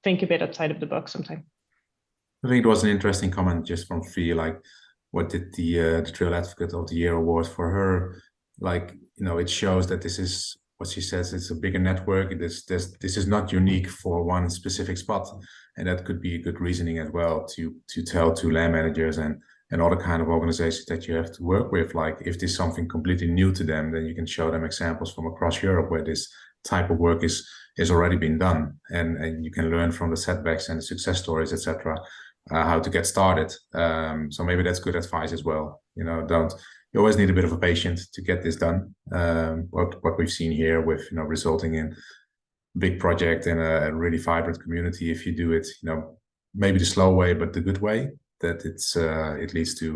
think a bit outside of the box sometimes. I think it was an interesting comment just from Fee, like what did the Trail Advocate of the Year award for her. Like, you know, it shows that this is what she says. It's a bigger network. This is not unique for one specific spot, and that could be a good reasoning as well to tell to land managers and other kind of organizations that you have to work with. Like, if there's something completely new to them, then you can show them examples from across Europe where this type of work is already been done, and you can learn from the setbacks and the success stories, etc. How to get started. So maybe that's good advice as well. You know, you always need a bit of a patience to get this done. What we've seen here with, you know, resulting in a big project and a really vibrant community. If you do it, you know, maybe the slow way, but the good way, that it leads to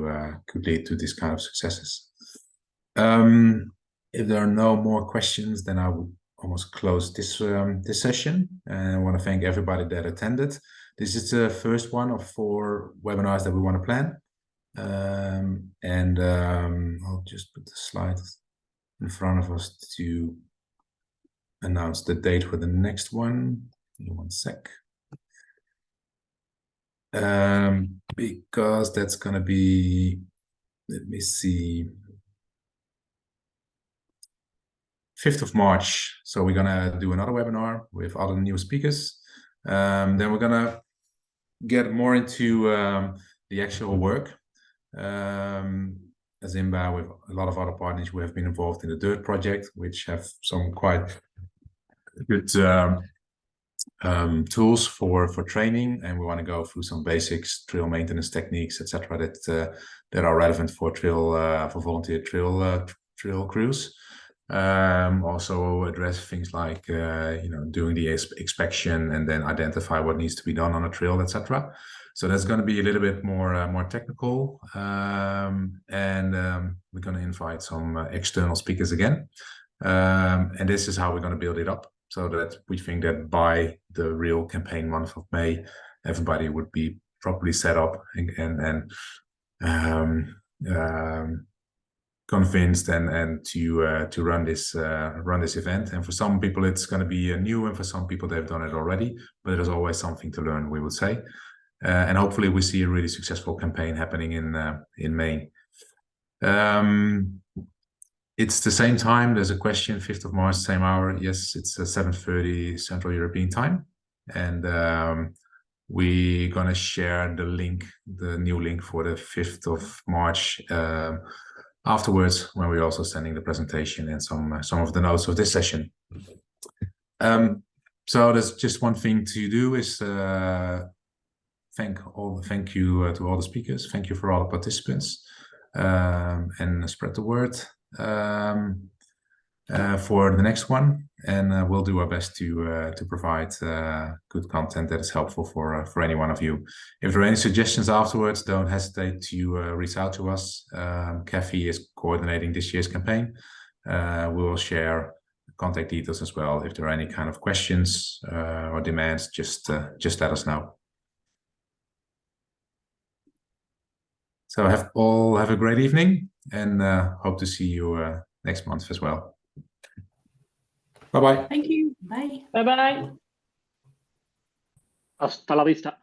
could lead to this kind of successes. If there are no more questions, then I would almost close this session. And I want to thank everybody that attended. This is the first one of 4 webinars that we want to plan. I'll just put the slide in front of us to announce the date for the next one. Give me one sec. Because that's going to be, let me see, 5th of March. So we're going to do another webinar with other new speakers. Then we're going to get more into the actual work. As Zimba, with a lot of other partners, we have been involved in the DIRT project, which have some quite good tools for training, and we want to go through some basics, trail maintenance techniques, etc. that are relevant for volunteer trail crews. Also address things like you know, doing the inspection and then identify what needs to be done on a trail, etc. So that's going to be a little bit more technical, and we're going to invite some external speakers again, and this is how we're going to build it up, so that we think that by the real campaign month of May, everybody would be properly set up and convinced and to run this event. And for some people it's going to be new, and for some people they've done it already, but there's always something to learn, we would say. And hopefully we see a really successful campaign happening in May. It's the same time. There's a question, 5th of March, same hour. Yes, it's 7:30 Central European time. And we're going to share the link, the new link for the 5th of March afterwards, when we're also sending the presentation and some of the notes of this session. So there's just one thing to do is thank you to all the speakers. Thank you for all the participants, and spread the word for the next one. And we'll do our best to provide good content that is helpful for any one of you. If there are any suggestions afterwards, don't hesitate to reach out to us. Kathy is coordinating this year's campaign. We will share contact details as well. If there are any kind of questions or demands, just let us know. So have a great evening, and hope to see you next month as well. Bye-bye. Thank you. Bye. Bye-bye. Hasta la vista.